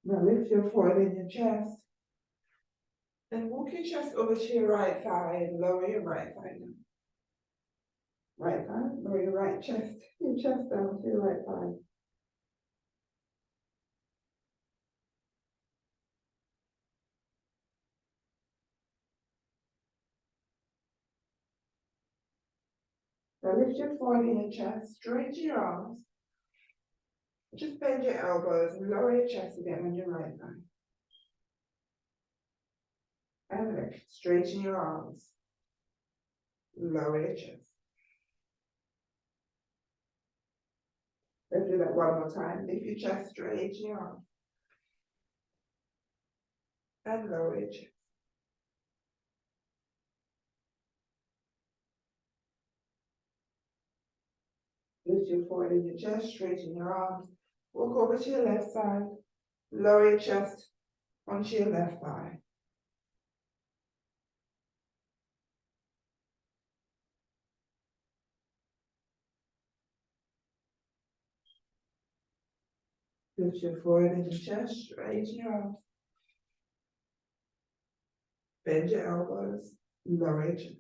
Now lift your forehead in your chest. Then walk your chest over to your right thigh and lower your right thigh down. Right thigh, lower your right chest, your chest down to your right thigh. Now lift your forehead in your chest, straighten your arms. Just bend your elbows and lower your chest again on your right thigh. And lift, straighten your arms. Lower your chest. Let's do that one more time. Lift your chest, straighten your arms. And lower your chest. Lift your forehead in your chest, straighten your arms. Walk over to your left side. Lower your chest onto your left thigh. Lift your forehead in your chest, straighten your arms. Bend your elbows, lower your chest.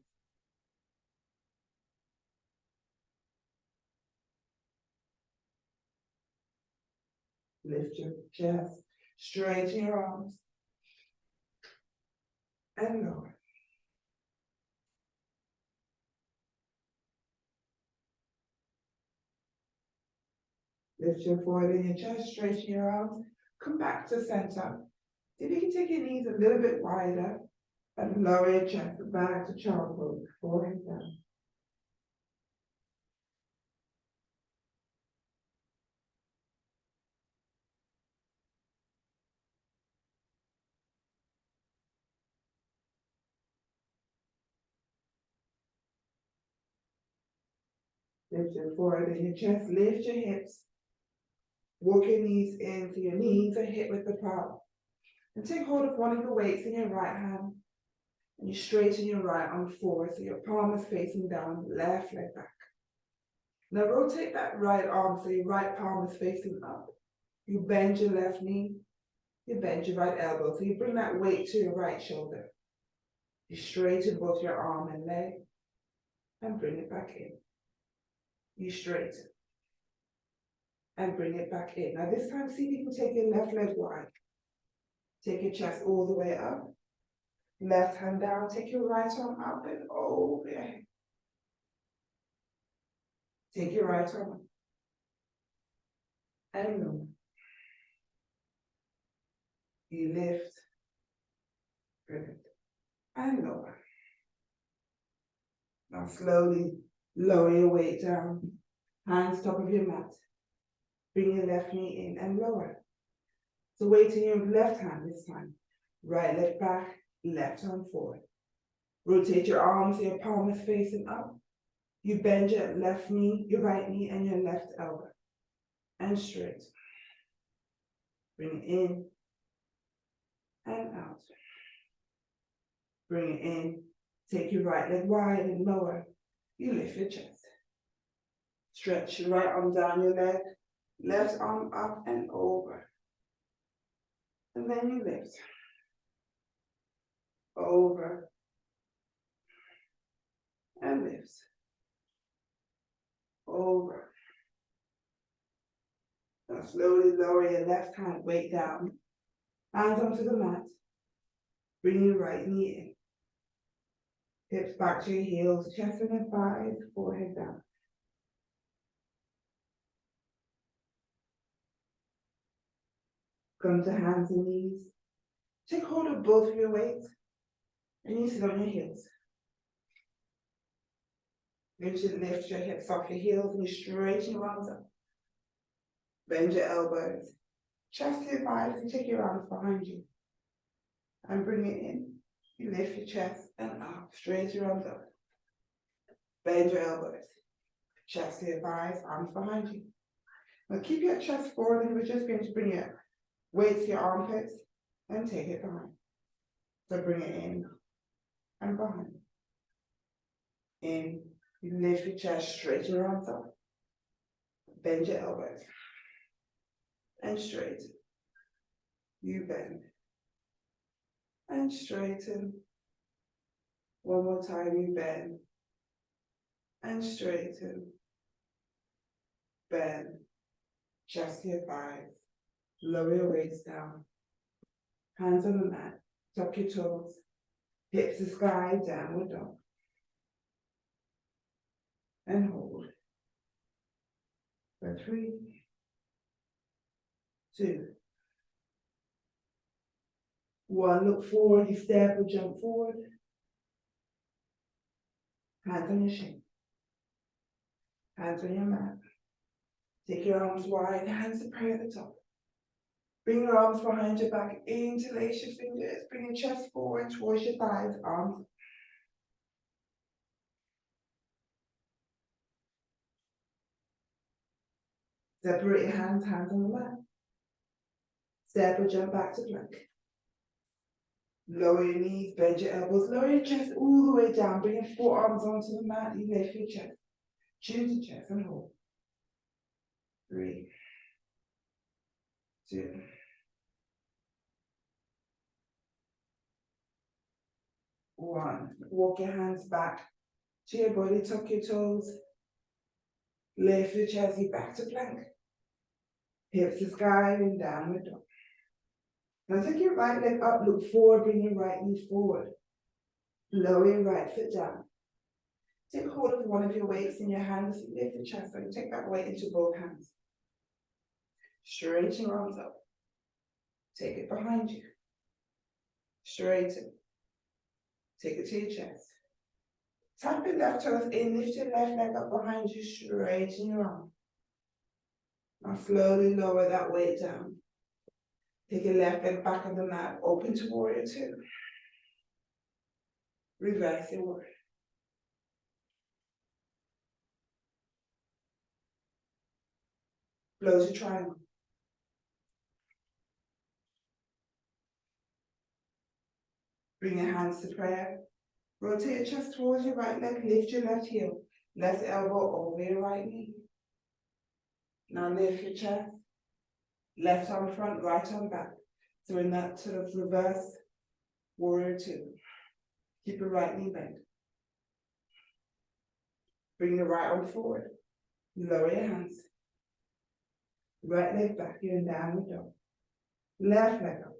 Lift your chest, straighten your arms, and lower. Lift your forehead in your chest, straighten your arms, come back to center. If you can take your knees a little bit wider and lower your chest back to child pose, forehead down. Lift your forehead in your chest, lift your hips. Walk your knees in so your knees are hip width apart. And take hold of one of the weights in your right hand. And you straighten your right arm forward so your palm is facing down, left leg back. Now rotate that right arm so your right palm is facing up. You bend your left knee, you bend your right elbow. So you bring that weight to your right shoulder. You straighten both your arm and leg and bring it back in. You straighten and bring it back in. Now this time, see if you can take your left leg wide. Take your chest all the way up. Left hand down, take your right arm up and over your head. Take your right arm up and lower. You lift, good, and lower. Now slowly lower your weight down, hands top of your mat. Bring your left knee in and lower. So weight in your left hand this time. Right leg back, left arm forward. Rotate your arms so your palm is facing up. You bend your left knee, your right knee, and your left elbow. And straight. Bring it in and out. Bring it in. Take your right leg wide and lower. You lift your chest. Stretch your right arm down your leg. Left arm up and over. And then you lift. Over. And lift. Over. Now slowly lower your left hand weight down. Hands onto the mat. Bring your right knee in. Hips back to your heels, chest and your thighs, forehead down. Come to hands and knees. Take hold of both of your weights and you sit on your heels. You should lift your hips off your heels and you straighten your arms up. Bend your elbows. Chest to your thighs and take your arms behind you. And bring it in. You lift your chest and up. Straighten your arms up. Bend your elbows. Chest to your thighs, arms behind you. Now keep your chest forward and we're just going to bring your weight to your armpits and take it behind. So bring it in and behind. In. You lift your chest, straighten your arms up. Bend your elbows. And straight. You bend. And straighten. One more time, you bend. And straighten. Bend. Chest to your thighs. Lower your weights down. Hands on the mat. Tuck your toes. Hips to sky, downward dog. And hold. For 3, 2, 1. Look forward, you step or jump forward. Hands on your shin. Hands on your mat. Take your arms wide, hands to prayer at the top. Bring your arms behind your back, interlace your fingers, bring your chest forward towards your thighs, arms. Separate your hands, hands on the mat. Step or jump back to plank. Lower your knees, bend your elbows, lower your chest all the way down, bring your forearms onto the mat, you lift your chest. Chin to chest and hold. 3, 2, 1. Walk your hands back to your body, tuck your toes. Lift your chest, you back to plank. Hips to sky and downward dog. Now take your right leg up, look forward, bring your right knee forward. Lower your right foot down. Take hold of one of your weights in your hands, lift the chest and take that weight into both hands. Straighten your arms up. Take it behind you. Straighten. Take it to your chest. Tap your left toes in, lift your left leg up behind you, straighten your arm. Now slowly lower that weight down. Take your left leg back on the mat, open to warrior 2. Reverse your warrior. Close your triangle. Bring your hands to prayer. Rotate your chest towards your right leg, lift your left heel, left elbow over your right knee. Now lift your chest, left arm front, right arm back. So in that sort of reverse warrior 2. Keep your right knee bent. Bring the right arm forward. Lower your hands. Right leg back, you're in downward dog. Left leg up.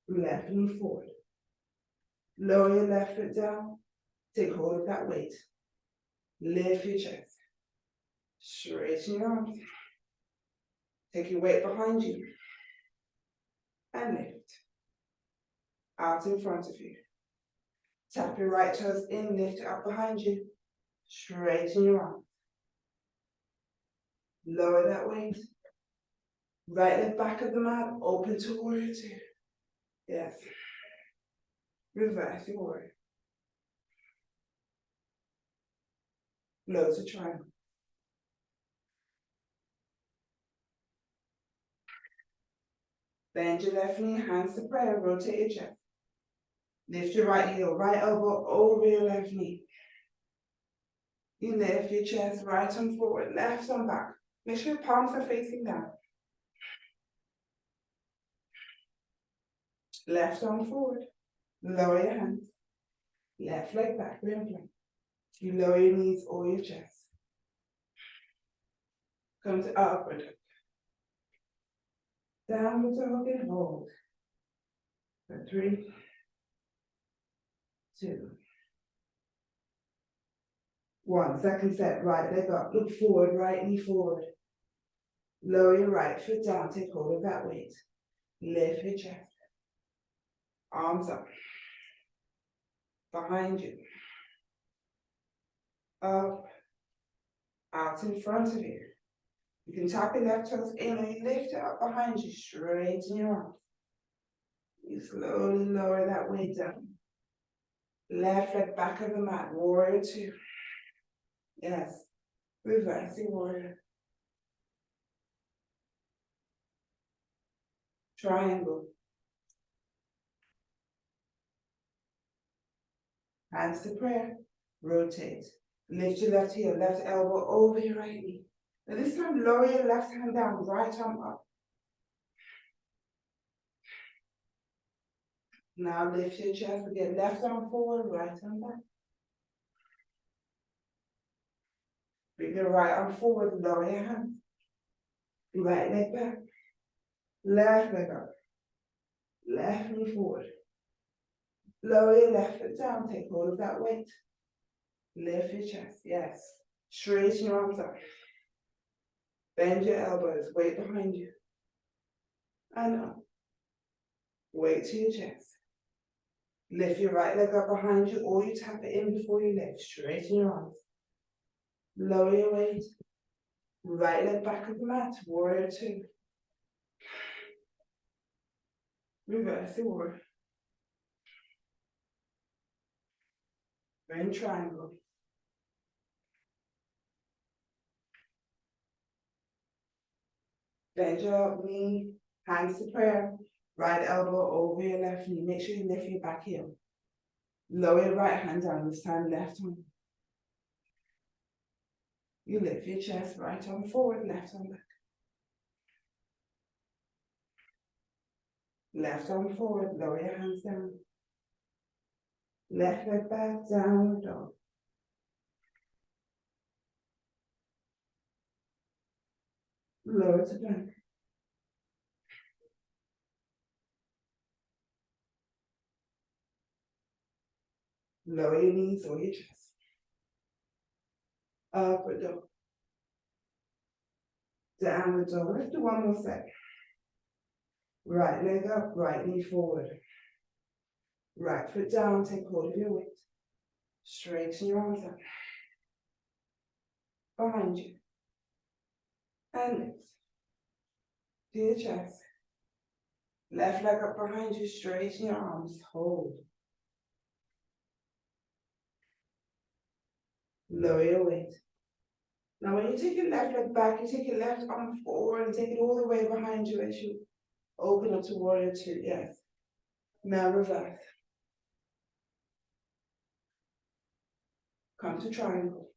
Left knee forward. Lower your left foot down. Take hold of that weight. Lift your chest. Straighten your arms. Take your weight behind you. And lift. Out in front of you. Tap your right toes in, lift it up behind you. Straighten your arms. Lower that weight. Right leg back of the mat, open to warrior 2. Yes. Reverse your warrior. Close the triangle. Bend your left knee, hands to prayer, rotate your chest. Lift your right heel, right elbow over your left knee. You lift your chest, right arm forward, left arm back. Make sure your palms are facing down. Left arm forward. Lower your hands. Left leg back, we're in plank. You lower your knees or your chest. Come to upward. Downward dog and hold. For 3, 2, 1. Second set, right leg up, look forward, right knee forward. Lower your right foot down, take hold of that weight. Lift your chest. Arms up. Behind you. Up. Out in front of you. You can tap your left toes in and you lift it up behind you, straighten your arms. You slowly lower that weight down. Left leg back of the mat, warrior 2. Yes. Reversing warrior. Triangle. Hands to prayer. Rotate. Lift your left heel, left elbow over your right knee. Now this time lower your left hand down, right arm up. Now lift your chest again, left arm forward, right arm back. Bring your right arm forward, lower your hands. Right leg back. Left leg up. Left knee forward. Lower your left foot down, take hold of that weight. Lift your chest, yes. Straighten your arms up. Bend your elbows, weight behind you. And up. Weight to your chest. Lift your right leg up behind you, or you tap it in before you lift. Straighten your arms. Lower your weight. Right leg back of the mat, warrior two. Reverse the warrior. Bend triangle. Bend your knee, hands to prayer. Right elbow over your left knee. Make sure you lift your back heel. Lower your right hand down, this time left arm. You lift your chest, right arm forward, left arm back. Left arm forward, lower your hands down. Left leg back, downward dog. Lower to plank. Lower your knees or your chest. Upward dog. Downward dog. Let's do one more set. Right leg up, right knee forward. Right foot down, take hold of your weight. Straighten your arms up. Behind you. And lift. To your chest. Left leg up behind you, straighten your arms, hold. Lower your weight. Now when you take your left leg back, you take your left arm forward and take it all the way behind you as you open up to warrior two, yes. Now reverse. Come to triangle.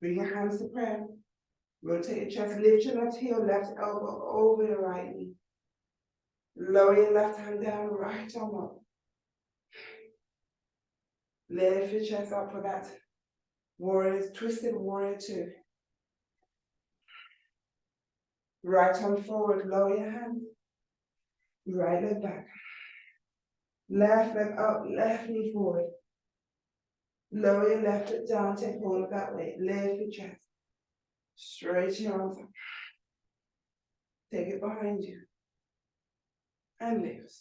Bring your hands to prayer. Rotate your chest, lift your left heel, left elbow over your right knee. Lower your left hand down, right arm up. Lift your chest up for that warrior, twisted warrior two. Right arm forward, lower your hand. Right leg back. Left leg up, left knee forward. Lower your left foot down, take hold of that weight. Lift your chest. Straighten your arms up. Take it behind you. And lift.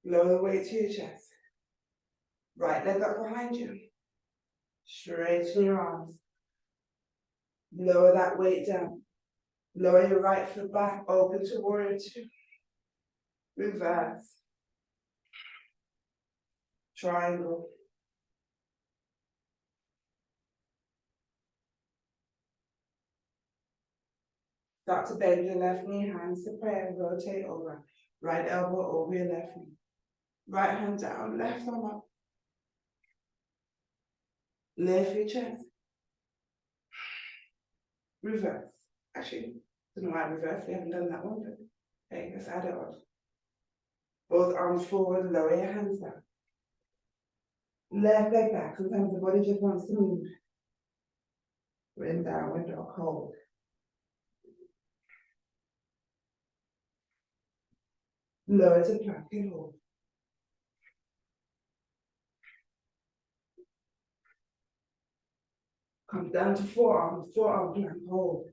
Lower the weight to your chest. Right leg up behind you. Straighten your arms. Lower that weight down. Lower your right foot back, open to warrior two. Reverse. Triangle. Start to bend your left knee, hands to prayer, rotate over. Right elbow over your left knee. Right hand down, left arm up. Lift your chest. Reverse. Actually, don't know why reverse, we haven't done that one, but okay, let's add it on. Both arms forward, lower your hands down. Left leg back, sometimes the body just wants to move. We're in downward dog, hold. Lower to plank and hold. Come down to forearm plank, hold.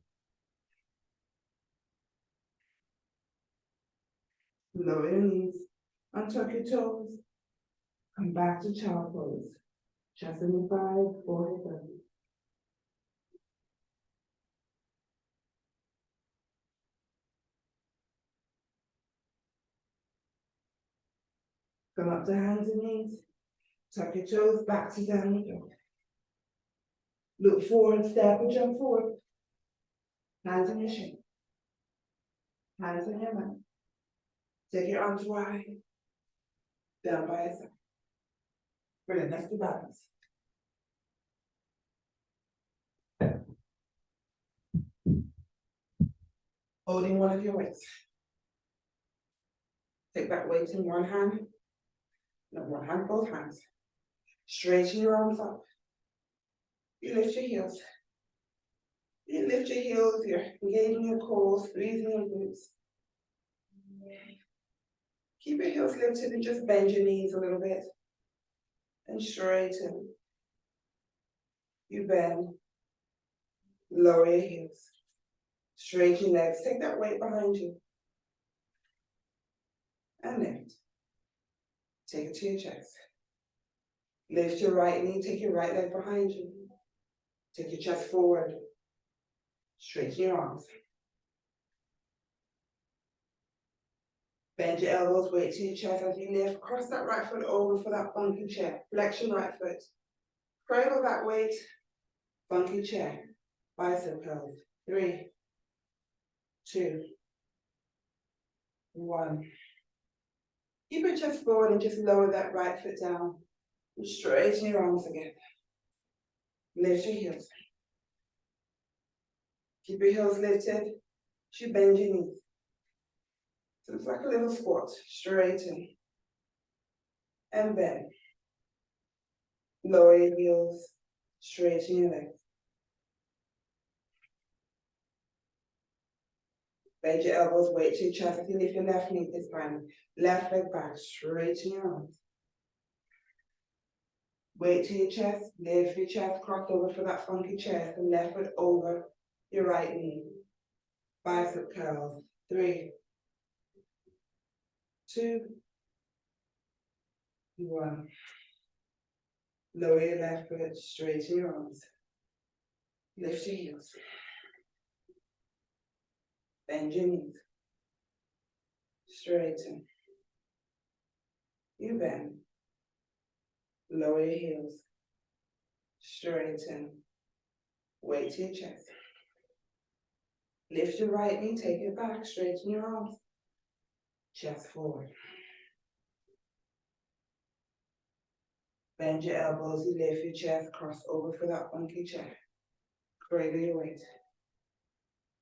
Lower your knees, untuck your toes. Come back to child pose. Chest in the thighs, forehead down. Come up to hands and knees. Tuck your toes back to downward dog. Look forward, step or jump forward. Hands on your shin. Hands on your mat. Take your arms wide. Down by your side. Brilliant, let's do balance. Holding one of your weights. Take that weight in one hand. No, one hand, both hands. Straighten your arms up. You lift your heels. You lift your heels, you're engaging your core, squeezing your glutes. Keep your heels lifted and just bend your knees a little bit. And straighten. You bend. Lower your heels. Straighten your legs. Take that weight behind you. And lift. Take it to your chest. Lift your right knee. Take your right leg behind you. Take your chest forward. Straighten your arms. Bend your elbows, weight to your chest as you lift. Cross that right foot over for that funky chair. Flex your right foot. Cradle that weight. Funky chair. Bicep curls. 3, 2, 1. Keep your chest forward and just lower that right foot down. And straighten your arms again. Lift your heels. Keep your heels lifted. You bend your knees. So it's like a little squat. Straighten. And bend. Lower your heels. Straighten your legs. Bend your elbows, weight to your chest. If you lift your left knee this time. Left leg back. Straighten your arms. Weight to your chest. Lift your chest. Cross over for that funky chest. And left foot over your right knee. Bicep curls. 3, 2, 1. Lower your left foot, straighten your arms. Lift your heels. Bend your knees. Straighten. You bend. Lower your heels. Straighten. Weight to your chest. Lift your right knee, take it back, straighten your arms. Chest forward. Bend your elbows, you lift your chest, cross over for that funky chair. Cradle your weight.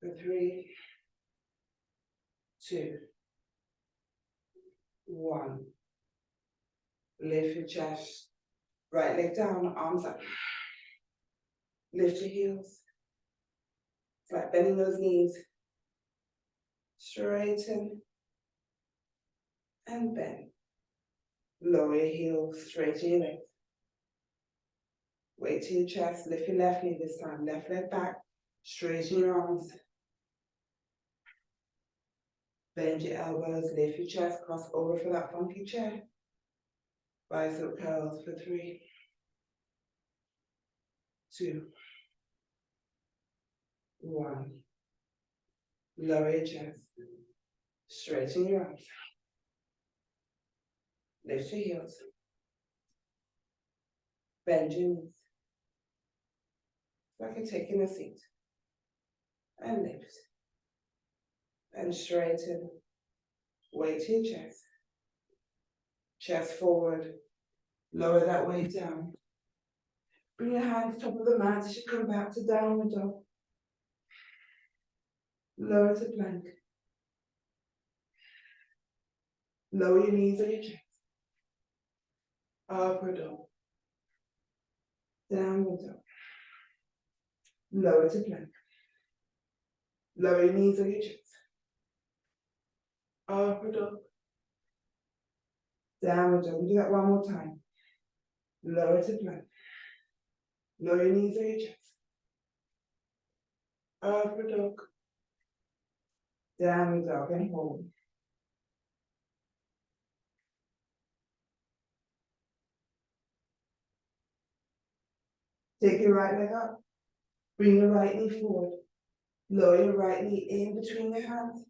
For 3, 2, 1. Lift your chest. Right leg down, arms up. Lift your heels. It's like bending those knees. Straighten. And bend. Lower your heels, straighten your legs. Weight to your chest, lift your left knee this time. Left leg back, straighten your arms. Bend your elbows, lift your chest, cross over for that funky chair. Bicep curls for 3, 2, 1. Lower your chest. Straighten your arms. Lift your heels. Bend your knees. Like you're taking a seat. And lift. And straighten. Weight to your chest. Chest forward. Lower that weight down. Bring your hands top of the mat as you come back to downward dog. Lower to plank. Lower your knees on your chest. Upward dog. Downward dog. Lower to plank. Lower your knees on your chest. Upward dog. Downward dog. We do that one more time. Lower to plank. Lower your knees on your chest. Upward dog. Downward dog and hold. Take your right leg up. Bring your right knee forward. Lower your right knee in between your hands.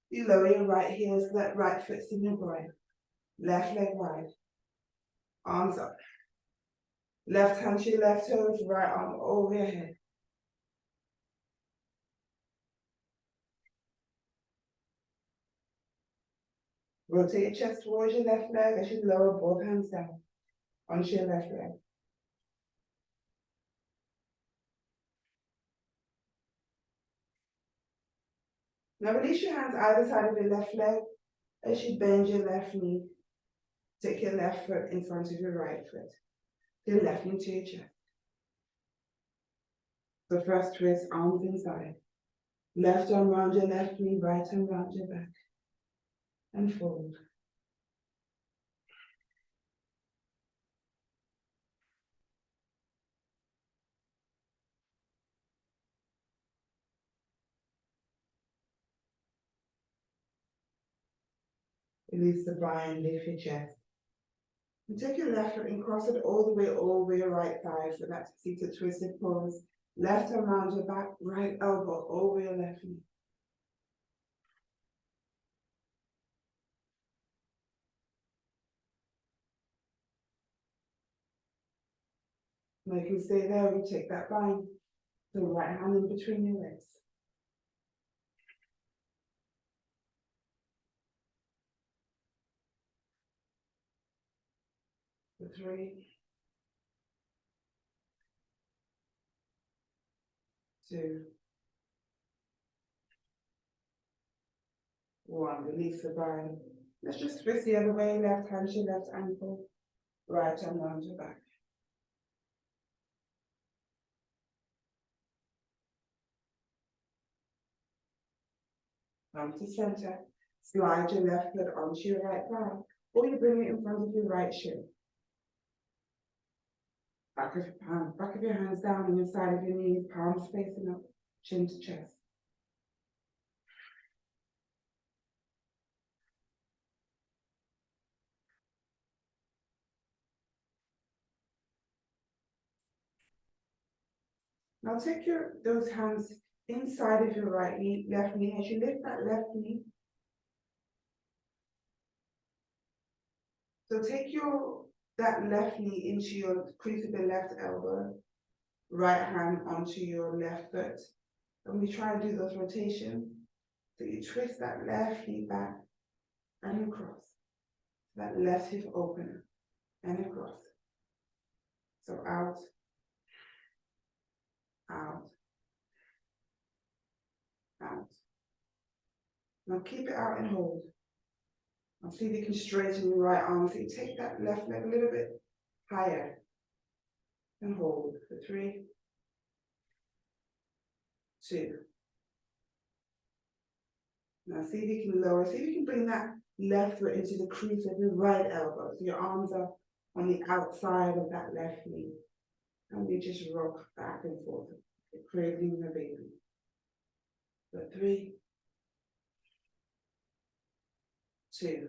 You lower your right heel so that right foot's in your groin. Left leg wide. Arms up. Left hand to your left toes, right arm over your head. Rotate your chest towards your left leg as you lower both hands down. onto your left leg. Now release your hands either side of your left leg as you bend your left knee. Take your left foot in front of your right foot. Your left knee to your chest. So first twist, arms inside. Left arm round your left knee, right arm round your back. And fold. Release the bind, lift your chest. And take your left foot and cross it all the way over your right thigh for that seated twisted pose. Left arm around your back, right elbow over your left knee. Now you can stay there, we take that bind. The right hand in between your legs. For 3, 2, 1. Release the bind. Let's just twist the other way. Left hand to your left ankle. Right arm around your back. Come to center. Slide your left foot onto your right thigh. Or you bring it in front of your right shin. Back of your hands down on your side of your knees, palms facing up, chin to chest. Now take those hands inside of your right knee, left knee. As you lift that left knee, so take that left knee into your crease of your left elbow, right hand onto your left foot. And we try and do those rotations. So you twist that left knee back and across. That left hip open and across. So out, out, out. Now keep it out and hold. Now see if you can straighten your right arm. So you take that left leg a little bit higher and hold for 3, 2. Now see if you can lower, see if you can bring that left foot into the crease of your right elbow. So your arms are on the outside of that left knee. And we just rock back and forth, cradling the baby. For 3, 2,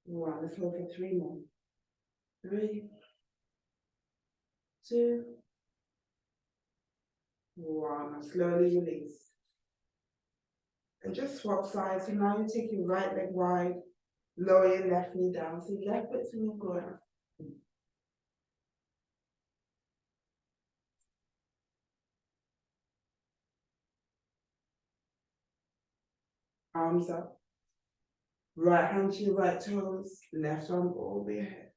1. Let's hold for 3 more. 3, 2, 1. Now slowly release. And just swap sides. So now you take your right leg wide, lower your left knee down. So your left foot's in the ground. Arms up. Right hand to your right toes, left arm over your head.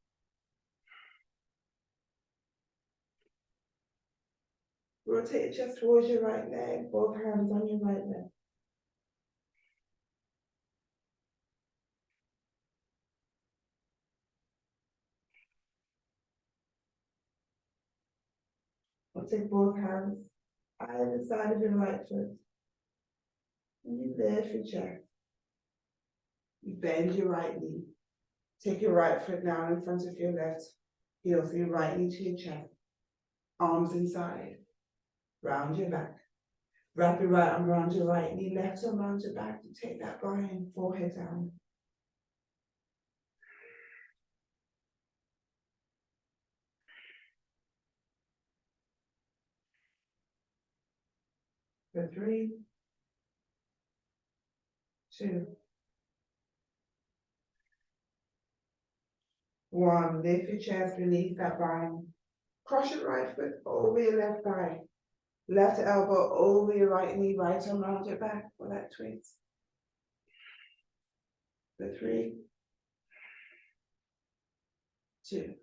Rotate your chest towards your right leg, both hands on your right leg. Or take both hands either side of your right foot. And you lift your chest. You bend your right knee. Take your right foot down in front of your left heel, so your right knee to your chest. Arms inside. Round your back. Wrap your right arm around your right knee, left arm around your back to take that bind, forehead down. For 3, 2, 1. Lift your chest, release that bind. Cross your right foot over your left thigh. Left elbow over your right knee, right arm around your back for that twist. For 3, 2,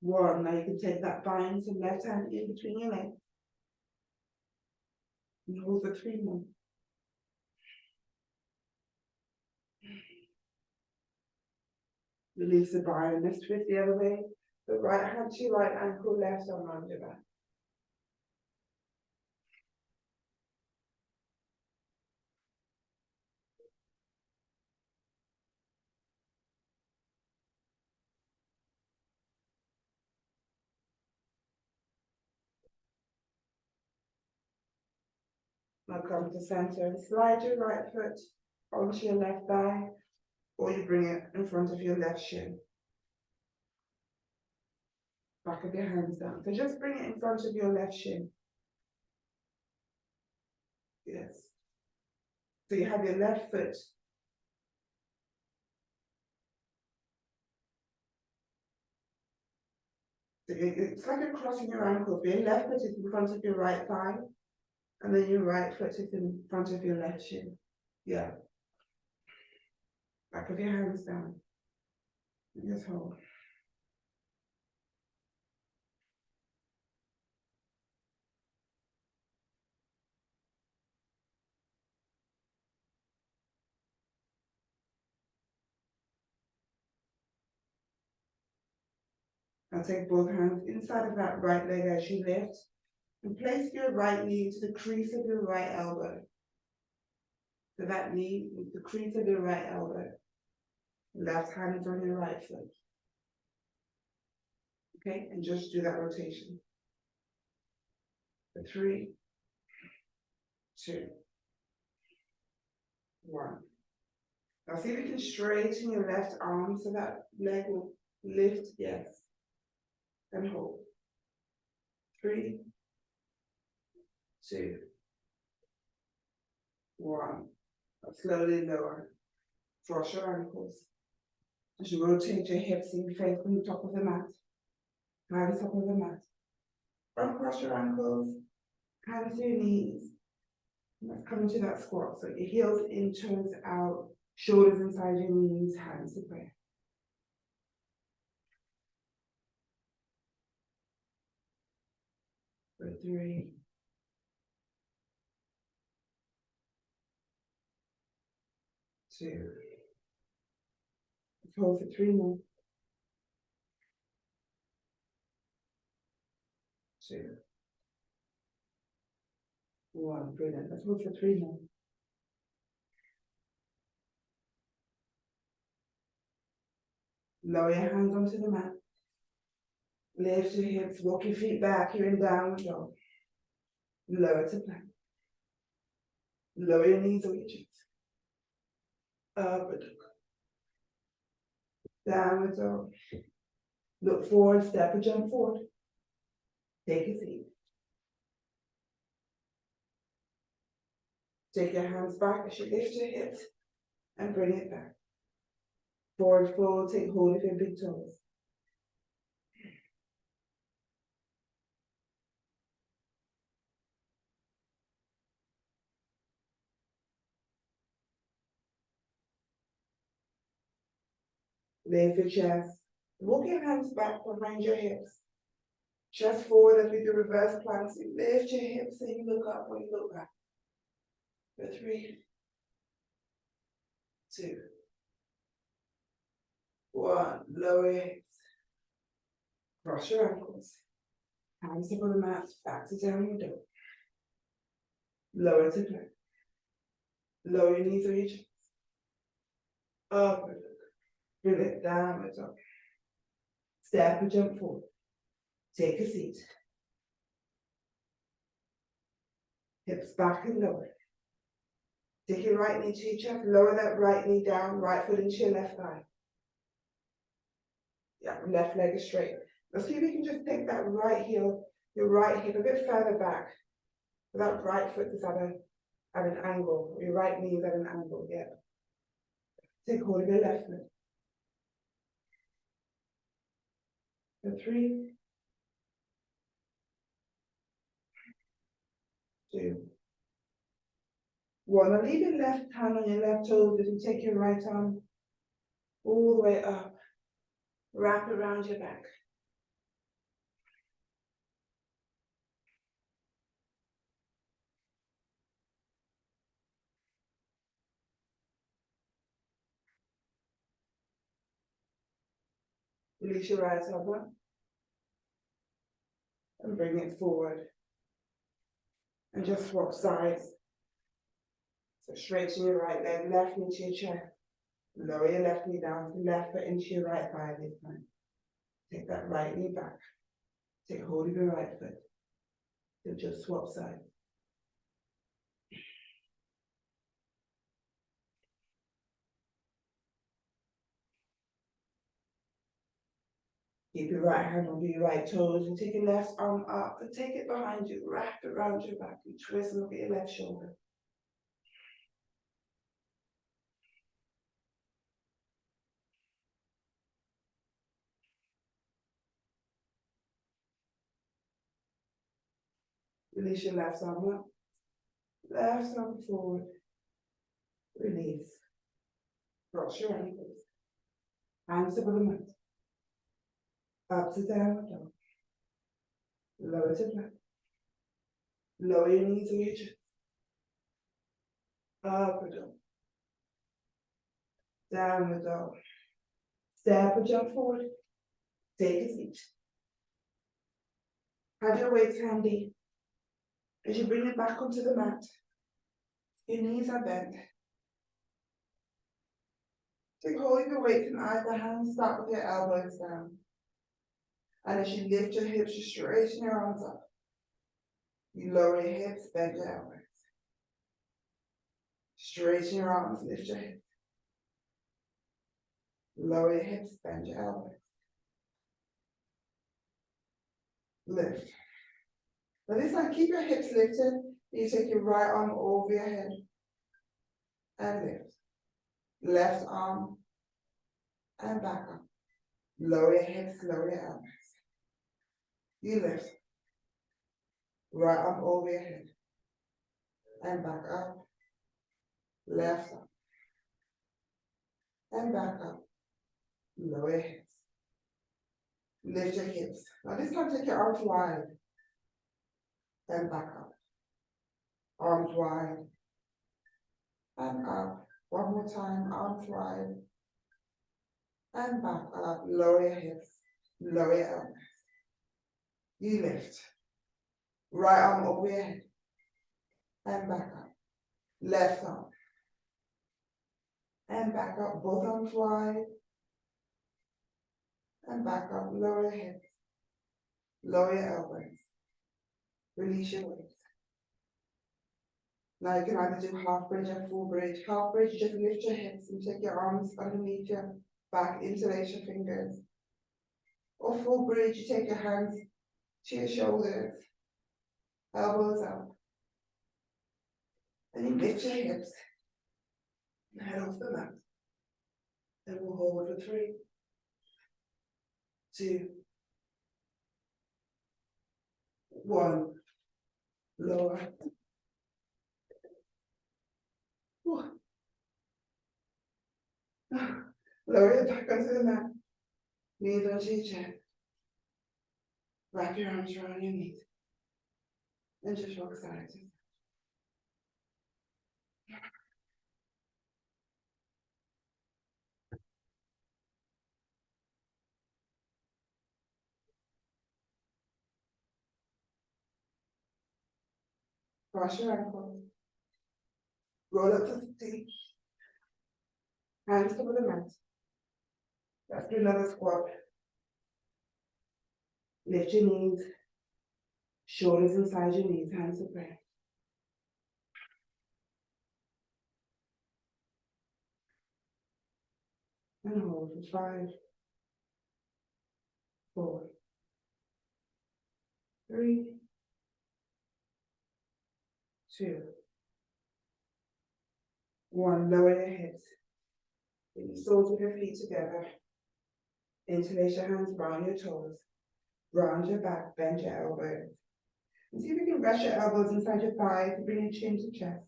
1. Now you can take that bind some left hand in between your legs. And hold for 3 more. Release the bind, let's twist the other way. The right hand to your right ankle, left arm around your back. Now come to center and slide your right foot onto your left thigh, or you bring it in front of your left shin. Back of your hands down. So just bring it in front of your left shin. Yes. So you have your left foot. So it's like you're crossing your ankle. Your left foot is in front of your right thigh, and then your right foot is in front of your left shin. Yeah. Back of your hands down. And just hold. Now take both hands inside of that right leg as you lift, and place your right knee to the crease of your right elbow. So that knee, the crease of your right elbow. Left hand is on your right foot. Okay, and just do that rotation. For 3, 2, 1. Now see if you can straighten your left arm so that leg will lift, yes. And hold. 3, 2, 1. Now slowly lower. Cross your ankles. As you rotate your hips in face from the top of the mat. Hands top of the mat. Uncross your ankles. Hands to your knees. And let's come into that squat. So your heels in, toes out, shoulders inside your knees, hands to prayer. For 3, 2. Let's hold for 3 more. 2, 1. Brilliant. Let's hold for 3 more. Lower your hands onto the mat. Lift your hips, walk your feet back, you're in downward dog. Lower to plank. Lower your knees or your cheeks. Upward dog. Downward dog. Look forward, step or jump forward. Take a seat. Take your hands back as you lift your hips and bring it back. Forward fold, take hold of your big toes. Lift your chest. Walk your hands back behind your hips. Chest forward as we do reverse planks. You lift your hips and you look up when you look back. For 3, 2, 1. Lower your hips. Cross your ankles. Hands up on the mat, back to downward dog. Lower to plank. Lower your knees or your chest. Upward dog. Bring it downward dog. Step or jump forward. Take a seat. Hips back and lower. Take your right knee to your chest. Lower that right knee down. Right foot into your left thigh. Yeah, left leg is straight. Let's see if you can just take that right heel, your right hip a bit further back. So that right foot is at an angle. Your right knee is at an angle. Yeah. Take hold of your left foot. For 3, 2, 1. Now leave your left hand on your left toes as you take your right arm all the way up Wrap around your back. Release your right elbow and bring it forward. And just swap sides. So straighten your right leg, left knee to your chest. Lower your left knee down, left foot into your right thigh this time. Take that right knee back. Take hold of your right foot. Then just swap sides. Keep your right hand on your right toes and take your left arm up and take it behind you. Wrap it around your back. You twist and look at your left shoulder. Release your left arm up. Left arm forward. Release. Cross your ankles. Hands over the mat. Up to down dog. Lower to flat. Lower your knees to your chest. Up a dog. Downward dog. Step or jump forward. Take a seat. Have your weights handy. As you bring it back onto the mat, your knees are bent. Take hold of your weights in either hand, start with your elbows down. And as you lift your hips, you straighten your arms up. You lower your hips, bend your elbows. Straighten your arms, lift your hips. Lower your hips, bend your elbows. Lift. Now this time, keep your hips lifted. You take your right arm over your head and lift. Left arm and back up. Lower your hips, lower your elbows. You lift. Right arm over your head and back up. Left arm and back up. Lower your hips. Lift your hips. Now this time, take your arms wide and back up. Arms wide and up. One more time, arms wide and back up. Lower your hips, lower your elbows. You lift. Right arm over your head and back up. Left arm and back up. Both arms wide and back up. Lower your hips, lower your elbows. Release your weights. Now you can either do half bridge or full bridge. Half bridge, just lift your hips and take your arms underneath your back, interlace your fingers. Or full bridge, you take your hands to your shoulders, elbows up. And you lift your hips and head off the mat. And we'll hold for 3, 2, 1. Lower. 1. Lower your back onto the mat. Knees onto your chest. Wrap your arms around your knees. And just rock side to side. Cross your ankles. Roll up to the feet. Hands over the mat. Let's do another squat. Lift your knees. Shoulders inside your knees. Hands to prayer. And hold for 5, 4, 3, 2, 1. Lower your hips. Bring the soles of your feet together. Interlace your hands round your toes. Round your back, bend your elbows. And see if you can rest your elbows inside your thighs and bring your chin to chest.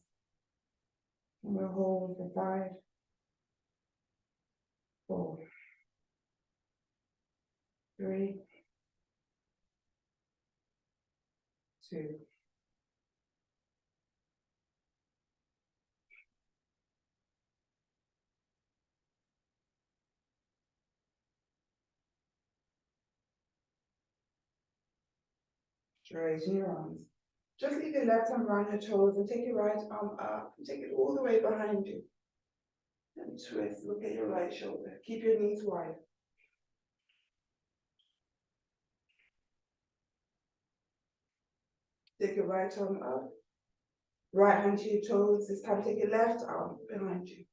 And we'll hold for 5, 4, 3, 2, straighten your arms. Just leave your left arm around your toes and take your right arm up and take it all the way behind you. And twist, look at your right shoulder. Keep your knees wide. Take your right arm up. Right hand to your toes. This time take your left arm behind you.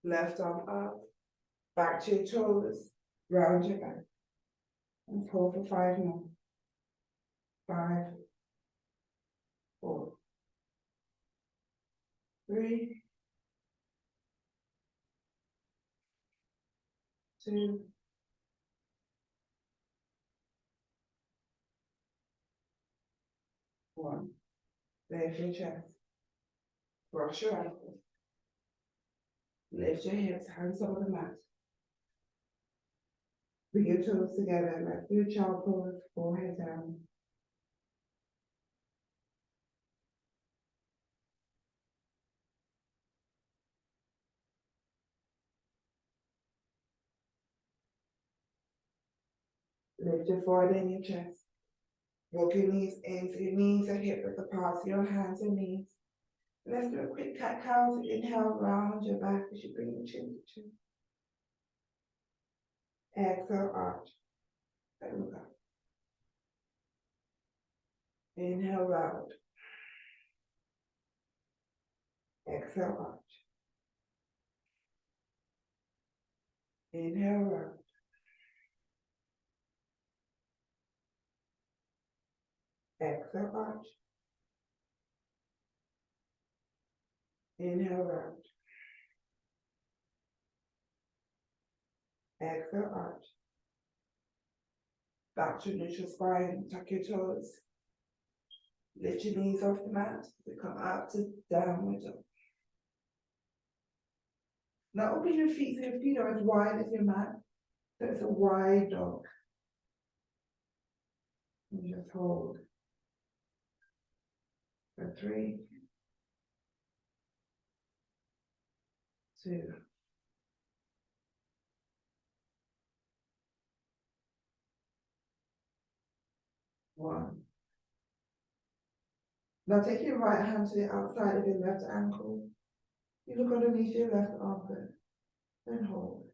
Left arm up. Back to your toes. Round your back. And hold for 5 more. 5, 4, 3, 2, 1. Lift your chest. Cross your ankles. Lift your hips, hands over the mat. Bring your toes together, let's do child pose, forehead down. Lift your forehead and your chest. Walk your knees in so your knees are hip width apart, so your hands and knees. Let's do a quick cat cow. So inhale, round your back as you bring your chin to chin. Exhale, arch. And look up. Inhale, round. Exhale, arch. Inhale, round. Exhale, arch. Inhale, round. Exhale, arch. Back to neutral spine, tuck your toes. Lift your knees off the mat. We come up to downward dog. Now open your feet so your feet are as wide as your mat. So it's a wide dog. And just hold. For 3, 2, 1. Now take your right hand to the outside of your left ankle. You look underneath your left armpit. Then hold.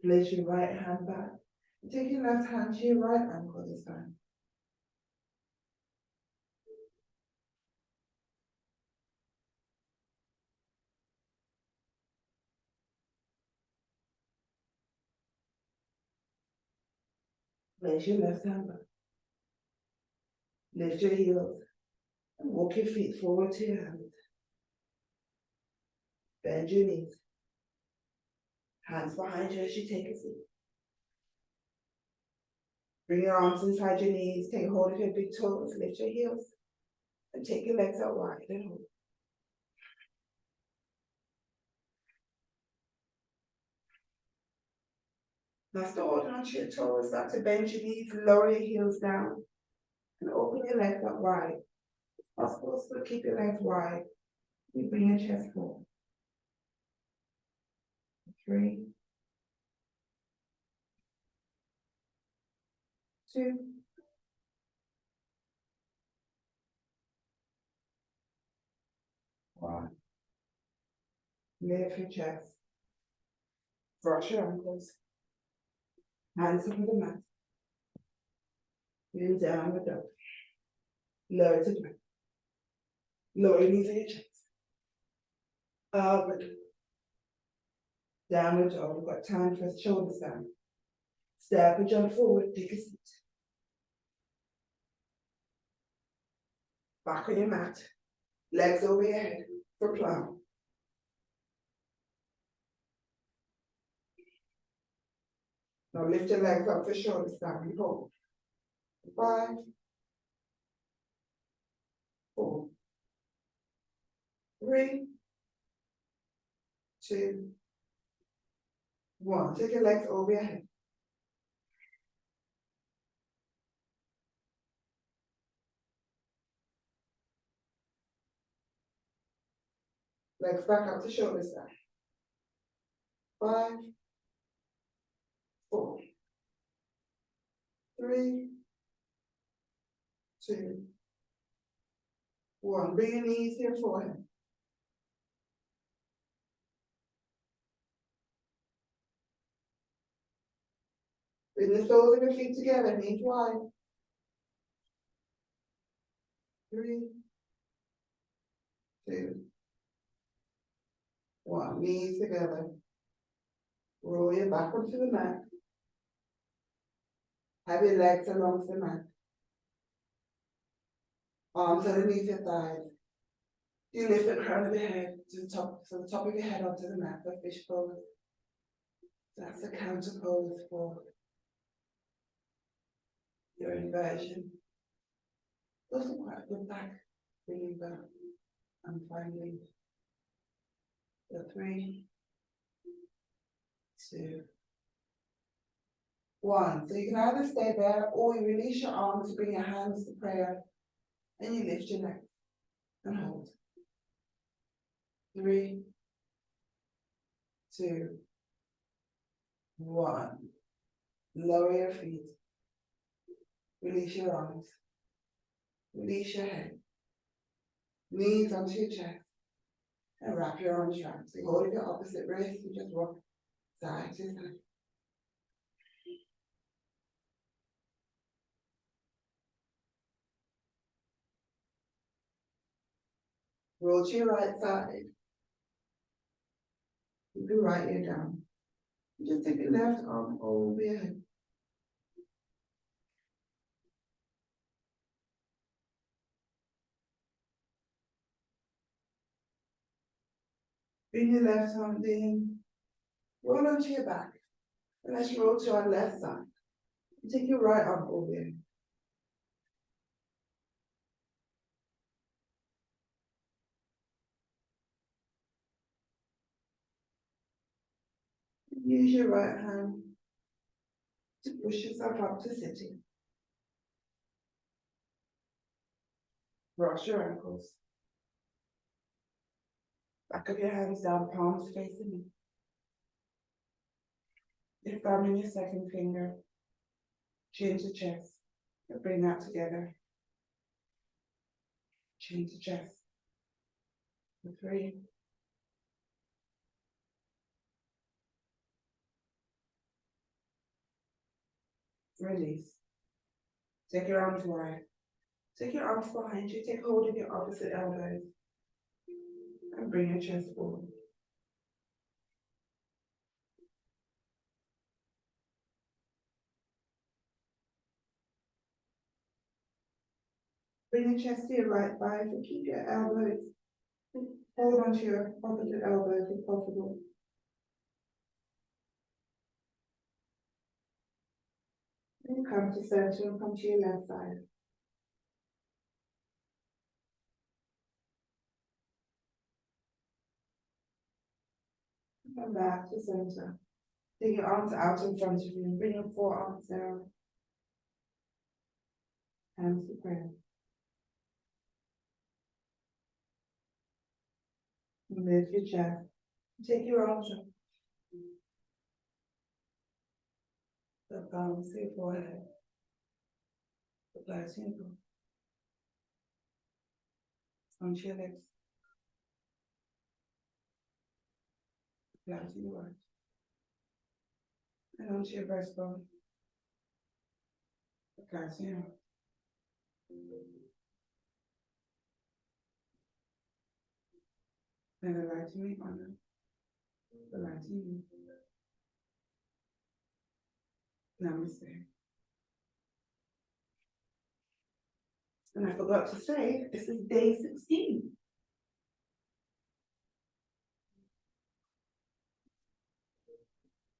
Place your right hand back. Take your left hand to your right ankle this time. Place your left hand back. Lift your heels and walk your feet forward to your hands. Bend your knees. Hands behind you as you take a seat. Bring your arms inside your knees. Take hold of your big toes. Lift your heels. And take your legs out wide and hold. Now still holding onto your toes. Start to bend your knees. Lower your heels down. And open your legs up wide. If possible, still keep your legs wide. You bring your chest forward. 3, 2, 1. Lift your chest. Cross your ankles. Hands over the mat. Lean down with dog. Lower to the mat. Lower your knees in your chest. Upward. Downward dog. We've got time for shoulders down. Step and jump forward. Take a seat. Back on your mat. Legs over your head for plow. Now lift your legs up to shoulder stand, hold. 5, 4, 3, 2, 1. Take your legs over your head. Legs back up to shoulder stand. 5, 4, 3, 2, 1. Bring your knees to your forehead. Bring the soles of your feet together, knees wide. 3, 2, 1. Knees together. Roll your back onto the mat. Have your legs along the mat. Arms underneath your thighs. You lift the crown of your head to the top, so the top of your head onto the mat for fish pose. That's the counter pose for your inversion. Also quite a good back, bringing back. And finally, the 3, 2, 1. So you can either stay there or you release your arms to bring your hands to prayer and you lift your neck and hold. 3, 2, 1. Lower your feet. Release your arms. Release your head. Knees onto your chest. And wrap your arms around. So you hold your opposite wrist, you just rock side to side. Roll to your right side. Keep your right ear down. Just take your left arm over your head. Bring your left arm in. Roll onto your back. And let's roll to our left side. Take your right arm over your head. Use your right hand to push yourself up to sitting. Cross your ankles. Back of your hands down, palms facing you. Your thumb and your second finger. Chin to chest. And bring that together. Chin to chest. And 3. Release. Take your arms wide. Take your arms behind you. Take hold of your opposite elbows. And bring your chest forward. Bring your chest to your right thigh. So keep your elbows. Hold onto your opposite elbows if possible. And come to center and come to your left side. Come back to center. Take your arms out in front of you and bring your forearms down. Hands to prayer. Lift your chest. Take your arms up. The palms to your forehead. The flat to your bone. Onto your lips. Flat to your arms. And onto your breastbone. The flat to your arms. And the light to me, honor. The light to you. Namaste. And I forgot to say, this is day 16.